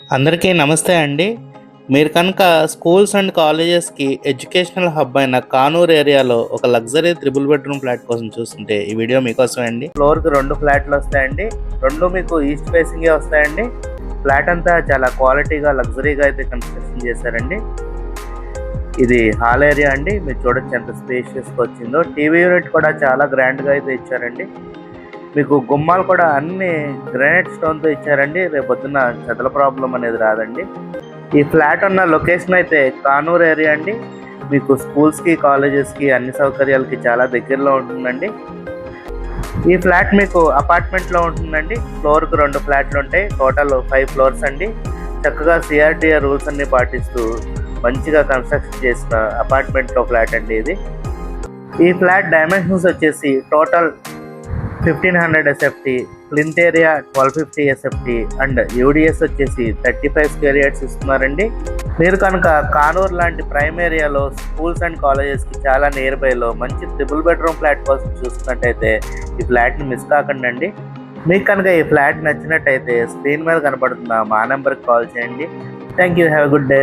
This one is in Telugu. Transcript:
అందరికీ నమస్తే అండి. మీరు కనుక స్కూల్స్ అండ్ కాలేజెస్‌కి ఎడ్యుకేషనల్ హబ్ అయిన కానూరు ఏరియాలో ఒక లగ్జరీ త్రిబుల్ బెడ్‌రూమ్ ఫ్లాట్ కోసం చూస్తుంటే ఈ వీడియో మీకోసమే అండి. ఫ్లోర్‌కి 2 ఫ్లాట్‌లు వస్తాయండి. 2 మీకు ఈస్ట్ ఫేసింగే వస్తాయండి. ఫ్లాట్ అంతా చాలా క్వాలిటీగా లగ్జరీగా అయితే కన్స్ట్రక్షన్ చేశారండి. ఇది హాల్ ఏరియా అండి. మీరు చూడొచ్చు ఎంత స్పేషియస్‌గా వచ్చిందో. టీవీ యూనిట్ కూడా చాలా గ్రాండ్‌గా అయితే ఇచ్చారండి. మీకు గుమ్మాలు కూడా అన్ని గ్రానైట్ స్టోన్‌తో ఇచ్చారండి. రేపొద్దున చెదల ప్రాబ్లం అనేది రాదండి. ఈ ఫ్లాట్ ఉన్న లొకేషన్ అయితే కానూరు ఏరియా అండి. మీకు స్కూల్స్‌కి, కాలేజెస్‌కి అన్ని సౌకర్యాలకి చాలా దగ్గరలో ఉంటుందండి. ఈ ఫ్లాట్ మీకు అపార్ట్మెంట్‌లో ఉంటుందండి. ఫ్లోర్‌కి 2 ఫ్లాట్‌లు ఉంటాయి. టోటల్ 5 ఫ్లోర్స్ అండి. చక్కగా సిఆర్‌డిఏ రూల్స్ అన్ని పాటిస్తూ మంచిగా కన్స్ట్రక్షన్ చేసిన అపార్ట్మెంట్‌లో ఫ్లాట్ అండి ఇది. ఈ ఫ్లాట్ డైమెన్షన్స్ వచ్చేసి total 1500 SFT, plinth area 1250 SFT and UDS వచ్చేసి 35 స్క్వేర్ యార్డ్స్ ఇస్తున్నారండి. మీరు కనుక కానూరు లాంటి ప్రైమ్ ఏరియాలో స్కూల్స్ అండ్ కాలేజెస్కి చాలా నియర్ బైలో మంచి ట్రిపుల్ బెడ్రూమ్ ఫ్లాట్ కోసం చూస్తున్నట్టయితే ఈ ఫ్లాట్ని మిస్ కాకండి అండి. మీకు కనుక ఈ ఫ్లాట్ నచ్చినట్టయితే స్క్రీన్ మీద కనపడుతున్న మా నెంబర్కి కాల్ చేయండి. Thank you. Have a good day.